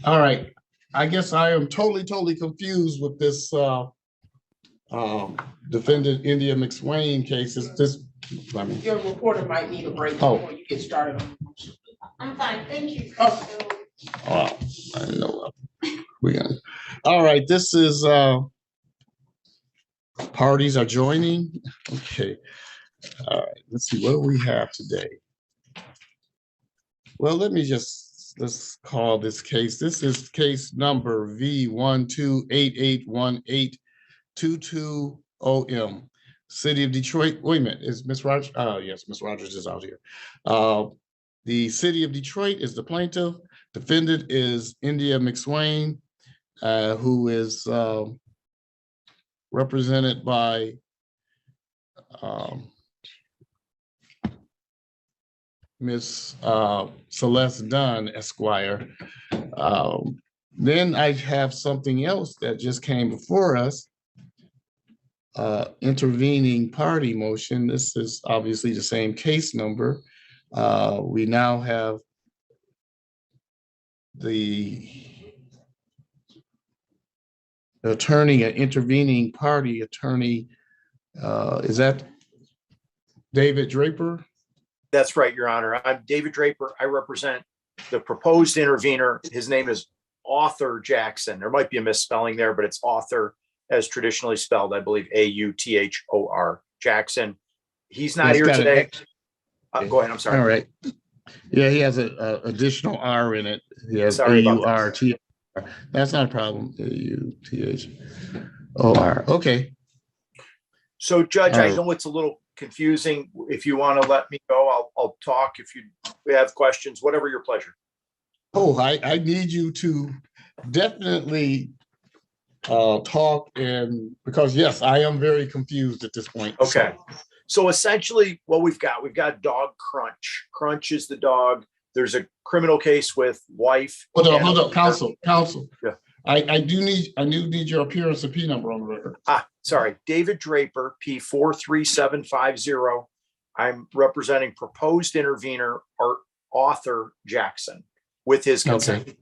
All right. I guess I am totally confused with this defendant India McSwain case. Is this, I mean, Your reporter might need a break Oh. before you get started on the motion. I'm fine, thank you. Oh. oh, I know. We got, all right, this is parties are joining. Okay. All right, let's see, what do we have today? Well, let's call this case. This is case number V12881822OM. City of Detroit. Wait a minute, is Miss Rogers? Yes, Miss Rogers is out here. The City of Detroit is the plaintiff. Defendant is India McSwain, who is represented by Miss Celeste Dunn, Esquire. Then I have something else that just came before us, intervening party motion. This is obviously the same case number. We now have the attorney, an intervening party attorney. Is that David Draper? That's right, Your Honor. I'm David Draper. I represent the proposed intervener. His name is Author Jackson. There might be a misspelling there, but it's Author as traditionally spelled, I believe, Author Jackson. He's not here today. Go aheade, I'm sorry. All right. Yeah, he has an additional R in it. He has A-U-R-T. That's not a problem. A-U-T-H-O-R. Okay. So, Judge, I know it's a little confusing. If you want to let me go, I'll talk. If you have questions, whatever your pleasure. Oh, I need you to definitely talk, and because yes, I am very confused at this point. Okay. So essentially what we've got dog Crunch. Crunch is the dog. There's a criminal case with wife. Hold up, counsel. Yeah. I do need your appearance and P number on the record. Sorry, David Draper, P43750. I'm representing proposed intervener or Author Jackson with his consent.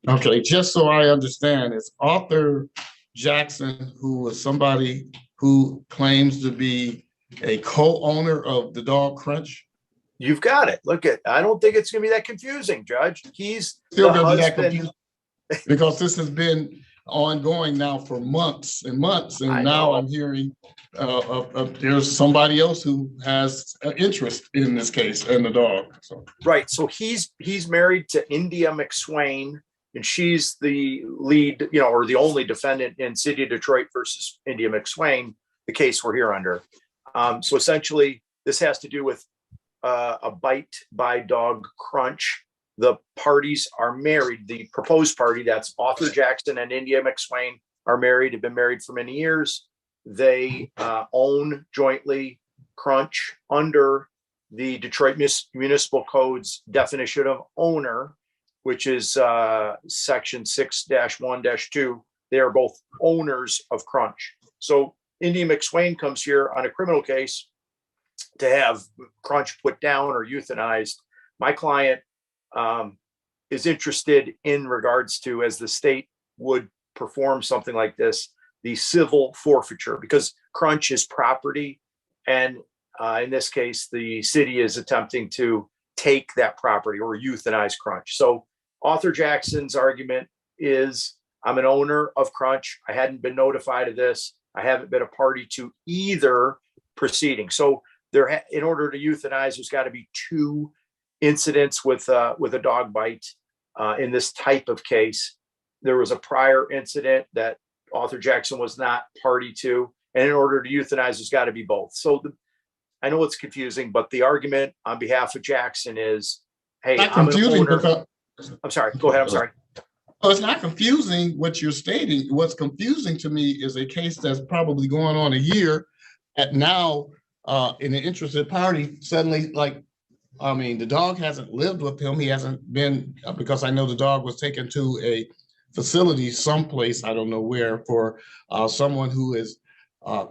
Okay, just so I understand, it's Author Jackson, who was somebody who claims to be a co-owner of the dog Crunch. You've got it. I don't think it's gonna be that confusing, Judge. He's still gonna be that confusing because this has been ongoing now for months and months, and now I'm hearing there's somebody else who has an interest in this case and the dog. So right, so he's married to India McSwain, and she's the lead, or the only defendant in City of Detroit versus India McSwain, the case we're here under. So essentially, this has to do with a bite by dog Crunch. The parties are married. The proposed party, that's Author Jackson and India McSwain, are married, have been married for many years. They own jointly Crunch under the Detroit Municipal Code's definition of owner, which is section 6-1-2. They are both owners of Crunch. So India McSwain comes here on a criminal case to have Crunch put down or euthanized. My client is interested in regards to, as the state would perform something like this, the civil forfeiture, because Crunch is property. And in this case, the city is attempting to take that property or euthanize Crunch. So Author Jackson's argument is, I'm an owner of Crunch. I hadn't been notified of this. I haven't been a party to either proceeding. So in order to euthanize, there's got to be two incidents with a dog bite. In this type of case, there was a prior incident that Author Jackson was not party to, and in order to euthanize, there's got to be both. So I know it's confusing, but the argument on behalf of Jackson is, hey, I'm an owner. I'm sorry. Go ahead. I'm sorry. Well, it's not confusing what you're stating. What's confusing to me is a case that's probably going on a year at now, in an interested party, suddenly, the dog hasn't lived with him. He hasn't been, because I know the dog was taken to a facility someplace, I don't know where, for someone who is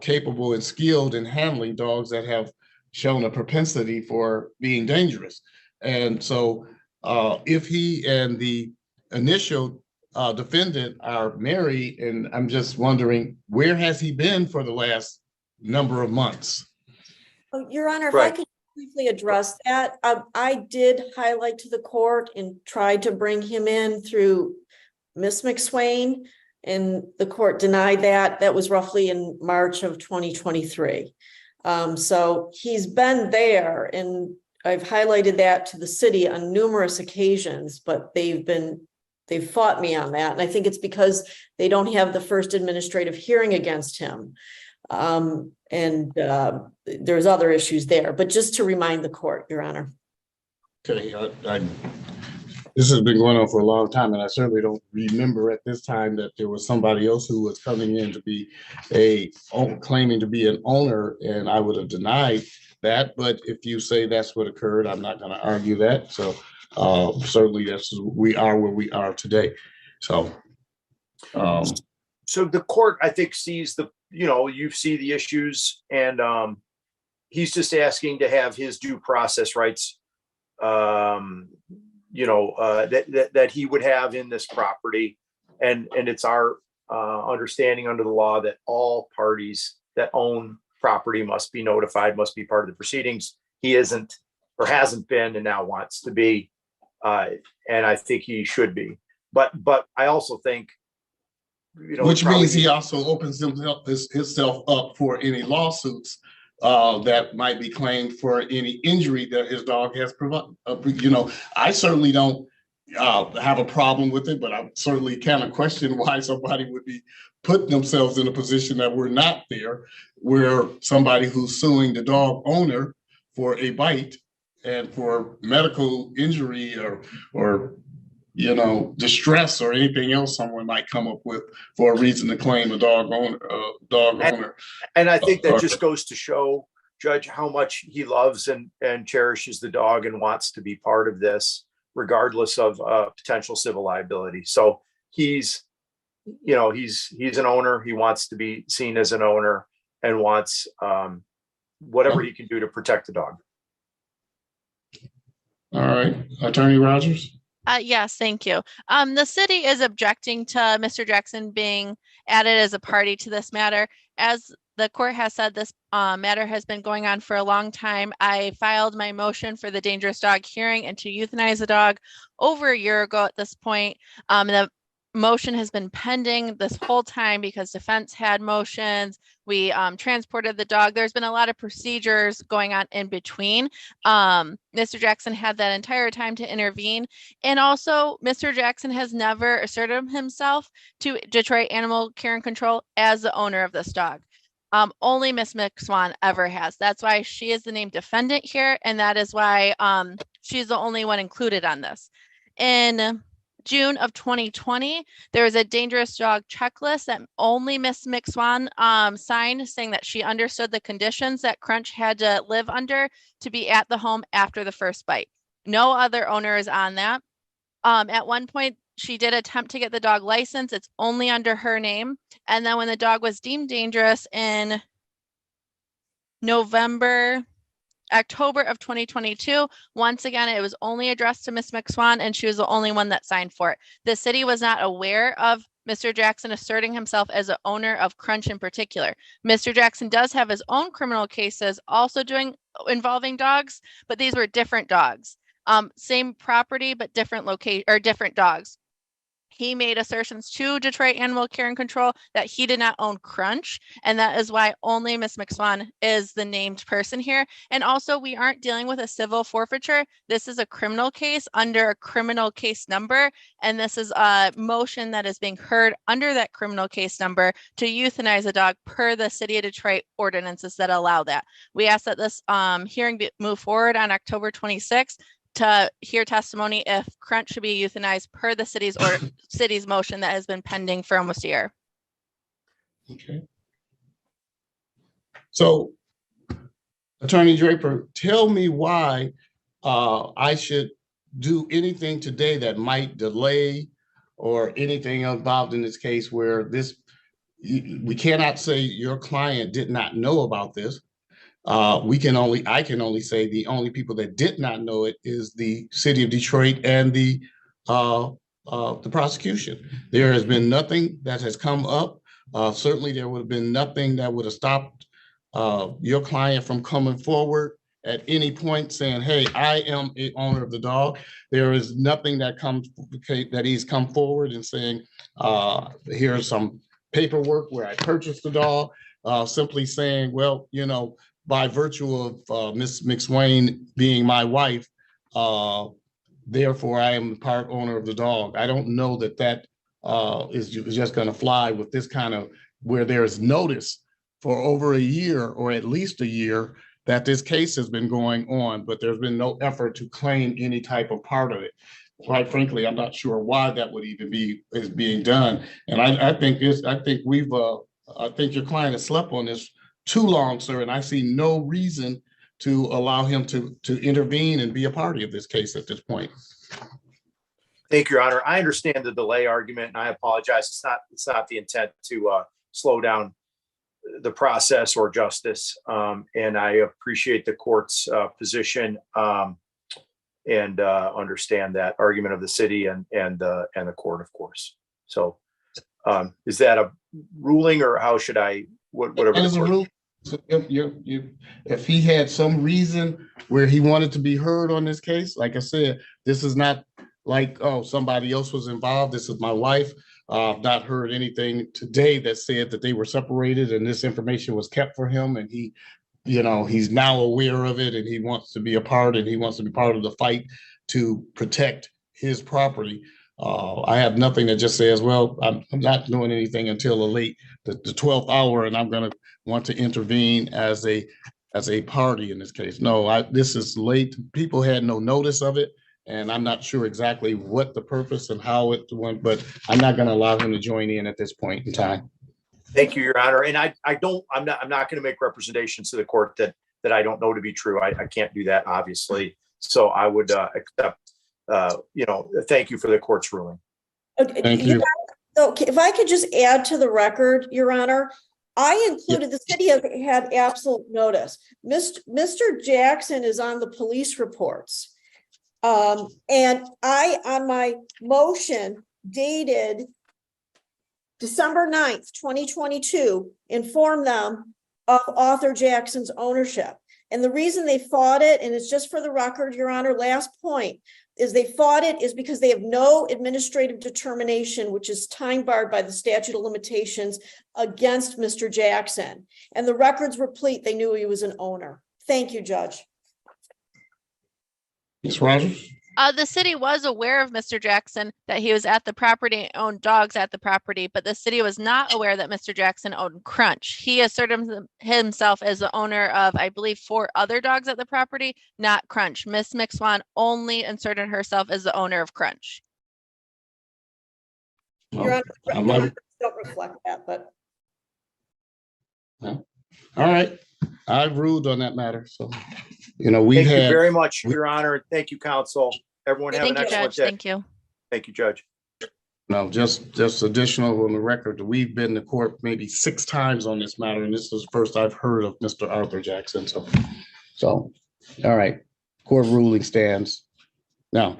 capable and skilled in handling dogs that have shown a propensity for being dangerous. And so if he and the initial defendant are married, and I'm just wondering, where has he been for the last number of months? Oh, Your Honor, if I Right. could briefly address that, I did highlight to the court and tried to bring him in through Miss McSwain, and the court denied that. That was roughly in March of 2023. So he's been there, and I've highlighted that to the city on numerous occasions, but they've fought me on that. And I think it's because they don't have the first administrative hearing against him. There's other issues there, but just to remind the court, Your Honor. Okay, this has been going on for a long time, and I certainly don't remember at this time that there was somebody else who was coming in to be claiming to be an owner, and I would have denied that. But if you say that's what occurred, I'm not going to argue that. So certainly we are where we are today. So. So the court, I think, sees you see the issues, and he's just asking to have his due process rights, that he would have in this property. And it's our understanding under the law that all parties that own property must be notified, must be part of the proceedings. He isn't or hasn't been and now wants to be. And I think he should be. But I also think, which means he also opens himself up for any lawsuits that might be claimed for any injury that his dog has provided. I certainly don't have a problem with it, but I certainly kind of question why somebody would be putting themselves in a position that we're not there, where somebody who's suing the dog owner for a bite and for medical injury or distress or anything else someone might come up with for a reason to claim a dog owner. And I think that just goes to show, Judge, how much he loves and cherishes the dog and wants to be part of this, regardless of potential civil liability. So he's an owner. He wants to be seen as an owner and wants whatever he can do to protect the dog. All right, Attorney Rogers. Yes, thank you. The city is objecting to Mr. Jackson being added as a party to this matter. As the court has said, this matter has been going on for a long time. I filed my motion for the dangerous dog hearing and to euthanize the dog over a year ago at this point. The motion has been pending this whole time because defense had motions. We transported the dog. There's been a lot of procedures going on in between. Mr. Jackson had that entire time to intervene. And also, Mr. Jackson has never asserted himself to Detroit Animal Care and Control as the owner of this dog. Only Miss McSwan ever has. That's why she is the named defendant here. And that is why she's the only one included on this. In June of 2020, there was a dangerous dog checklist that only Miss McSwan signed, saying that she understood the conditions that Crunch had to live under to be at the home after the first bite. No other owner is on that. At one point, she did attempt to get the dog license. It's only under her name. And then when the dog was deemed dangerous in October of 2022, once again, it was only addressed to Miss McSwan, and she was the only one that signed for it. The city was not aware of Mr. Jackson asserting himself as an owner of Crunch in particular. Mr. Jackson does have his own criminal cases also involving dogs, but these were different dogs. Same property, but different location or different dogs. He made assertions to Detroit Animal Care and Control that he did not own Crunch, and that is why only Miss McSwan is the named person here. And also, we aren't dealing with a civil forfeiture. This is a criminal case under a criminal case number, and this is a motion that is being heard under that criminal case number to euthanize a dog per the City of Detroit ordinances that allow that. We ask that this hearing move forward on October 26th. To hear testimony if Crunch should be euthanized per the city's motion that has been pending for almost a year. Okay. So, Attorney Draper, tell me why I should do anything today that might delay or anything involved in this case where we cannot say your client did not know about this. I can only say the only people that did not know it is the City of Detroit and the the prosecution. There has been nothing that has come up. Certainly there would have been nothing that would have stopped your client from coming forward at any point saying, hey, I am a owner of the dog. There is nothing that he's come forward and saying, here's some paperwork where I purchased the dog, simply saying, well, you know, by virtue of Ms. McSwain being my wife, therefore I am the part owner of the dog. I don't know that that is just going to fly with this kind of, where there's notice for over a year or at least a year that this case has been going on, but there's been no effort to claim any type of part of it. Quite frankly, I'm not sure why that would even is being done. And I think I think your client has slept on this too long, sir, and I see no reason to allow him to intervene and be a party of this case at this point. Thank you, Your Honor. I understand the delay argument, and I apologize. It's not the intent to slow down the process or justice. And I appreciate the court's position and understand that argument of the city and the court, of course. So is that a ruling, or how should I, whatever? That is a rule. So if he had some reason where he wanted to be heard on this case, like I said, this is not like, oh, somebody else was involved. This is my wife. I've not heard anything today that said that they were separated and this information was kept for him. And he, you know, he's now aware of it and he wants to be a part, and he wants to be part of the fight to protect his property. I have nothing that just says, well, I'm not doing anything until the 12th hour, and I'm going to want to intervene as a party in this case. No, this is late. People had no notice of it, and I'm not sure exactly what the purpose and how it went, but I'm not going to allow him to join in at this point in time. Thank you, Your Honor. And I'm not going to make representations to the court that I don't know to be true. I can't do that, obviously. So I would accept, thank you for the court's ruling. Okay, Thank you. Okay, if I could just add to the record, Your Honor, I included, the city had absolute notice. Mr. Jackson is on the police reports. And I, on my motion dated December 9th, 2022, informed them of author Jackson's ownership. And the reason they fought it, and it's just for the record, Your Honor, last point, is they fought it is because they have no administrative determination, which is time barred by the statute of limitations against Mr. Jackson. And the records replete, they knew he was an owner. Thank you, Judge. Ms. Rogers? The city was aware of Mr. Jackson, that he was at the property, owned dogs at the property, but the city was not aware that Mr. Jackson owned Crunch. He asserted himself as the owner of, I believe, 4 other dogs at the property, not Crunch. Miss McSwan only inserted herself as the owner of Crunch. Your Honor, the records don't reflect that, but. All right. I've ruled on that matter. So, you know, Thank you very much, Your Honor. Thank you, counsel. Everyone have an Thank you, excellent Judge. day. Thank you. Thank you, Judge. No, just additional on the record, we've been to court maybe 6 times on this matter, and this is the first I've heard of Mr. Arthur Jackson. So, all right. Court ruling stands. Now.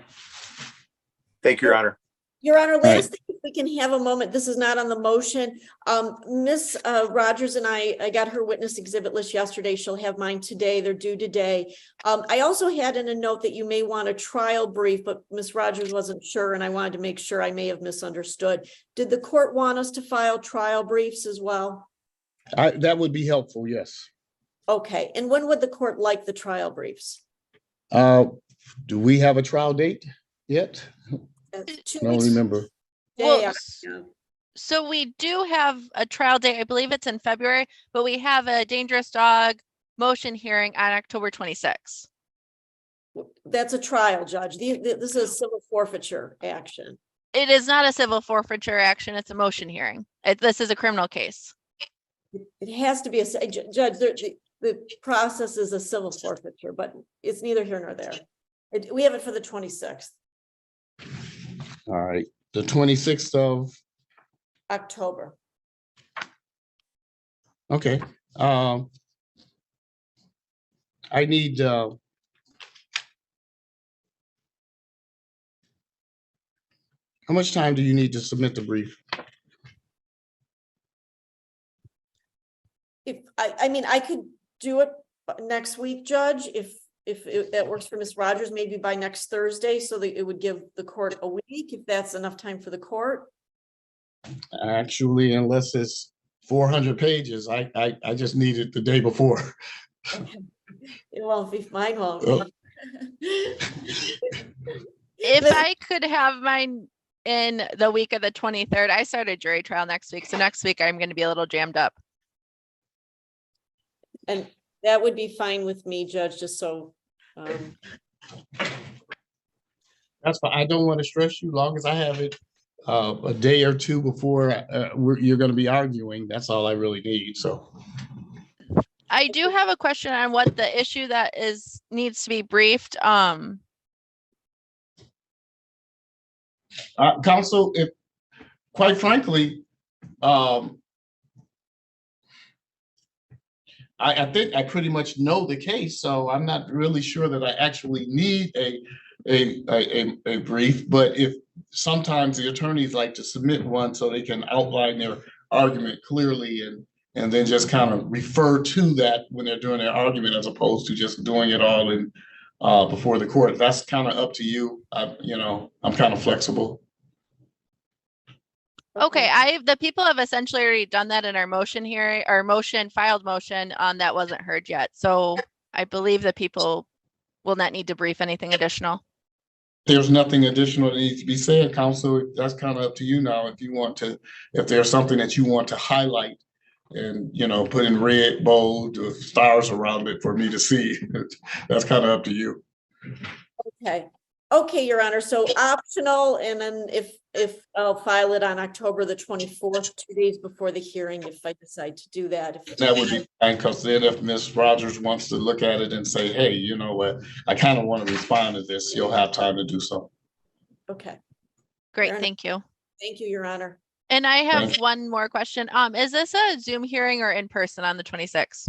Thank you, Your Honor. Your Honor, right. last thing, if we can have a moment, this is not on the motion. Miss Rogers and I got her witness exhibit list yesterday. She'll have mine today. They're due today. I also had in a note that you may want a trial brief, but Miss Rogers wasn't sure, and I wanted to make sure I may have misunderstood. Did the court want us to file trial briefs as well? That would be helpful, yes. Okay, and when would the court like the trial briefs? Do we have a trial date yet? That's 2 I don't weeks. remember. Well, Yeah. so we do have a trial date. I believe it's in February, but we have a dangerous dog motion hearing on October 26th. That's a trial, Judge. This is a civil forfeiture action. It is not a civil forfeiture action. It's a motion hearing. This is a criminal case. It has to be Judge, the process is a civil forfeiture, but it's neither here nor there. We have it for the 26th. All right. The 26th of October. Okay. I need How much time do you need to submit the brief? I mean, I could do it next week, Judge, if that works for Ms. Rogers, maybe by next Thursday, so that it would give the court a week, if that's enough time for the court. Actually, unless it's 400 pages, I just need it the day before. It won't be, mine won't Oh. be. If I could have mine in the week of the 23rd, I start a jury trial next week. So next week I'm going to be a little jammed up. And that would be fine with me, Judge, just so, That's fine. I don't want to stress you. Long as I have it a day or two before you're going to be arguing, that's all I really need. So, I do have a question on what the issue that needs to be briefed. counsel, if quite frankly, I think I pretty much know the case, so I'm not really sure that I actually need a brief. But if sometimes the attorneys like to submit one so they can outline their argument clearly and then just kind of refer to that when they're doing their argument, as opposed to just doing it all in before the court. That's kind of up to you. I'm kind of flexible. Okay, the people have essentially already done that in our motion hearing, our filed motion that wasn't heard yet. So I believe the people will not need to brief anything additional. There's nothing additional that needs to be said, counsel. That's kind of up to you now. If there's something that you want to highlight and, put in red, bold, or stars around it for me to see, that's kind of up to you. Okay, Your Honor, so optional, and then if I'll file it on October the 24th, 2 days before the hearing, if I decide to do that. That would be fine, because then if Ms. Rogers wants to look at it and say, hey, you know what, I kind of want to respond to this, you'll have time to do so. Okay, Great, Fair enough. thank you. thank you, Your Honor. And I have Thank you. one more question. Is this a Zoom hearing or in person on the 26th?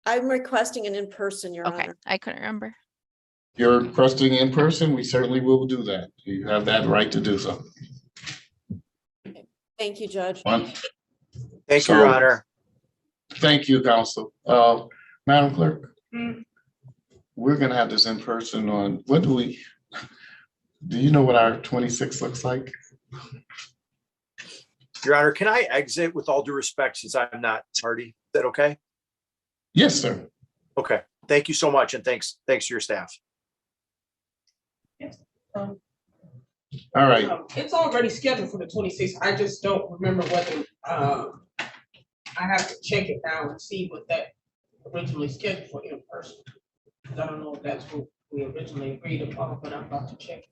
I'm requesting an in-person, Your Okay, Honor. I couldn't remember. You're requesting in person, we certainly will do that. You have that right to do so. Thank you, Judge. Thank you, Your Honor. Thank you, counsel. Madam Clerk, Hmm. we're gonna have this in person on, do you know what our 26 looks like? Your Honor, can I exit with all due respect since I'm not party? Is that okay? Yes, sir. Okay. Thank you so much. And thanks to your staff. Um, All right. It's already scheduled for the 26th. I just don't remember whether, I have to check it now and see what that originally scheduled for in person. 'Cause I don't know if that's what we originally agreed upon, but I'm about to check.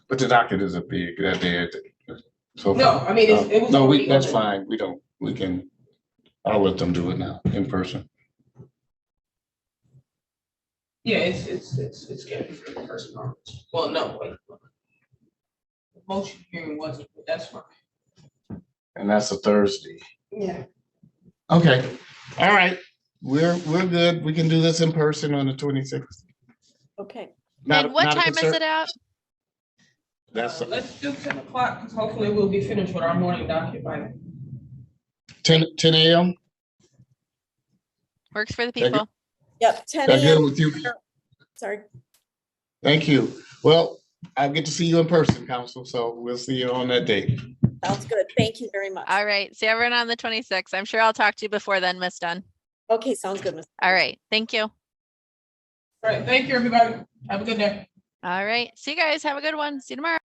But the docket is a big, that day. So No, I mean, it was. no, already that's open. fine. I'll let them do it now in person. Yeah, it's scheduled for the first part. Well, no, wait. The motion hearing wasn't, but that's fine. And that's a Thursday. Yeah. Okay. All right. We're good. We can do this in person on the 26th. Okay, And what time is it at? That's Let's do 10 o'clock, because hopefully we'll be finished with our morning docket by then. 10 a.m. Works for the Thank you. people. yep, 10 That good a.m. with you? Sorry. Thank you. Well, I'll get to see you in person, counsel. So we'll see you on that date. Sounds good. Thank you very much. All right. See everyone on the 26th. I'm sure I'll talk to you before then, Miss Dunn. Okay, sounds good, Ms. All right. Thank you. All right, thank you, everybody. Have a good day. All right. See you guys. Have a good one. See you tomorrow.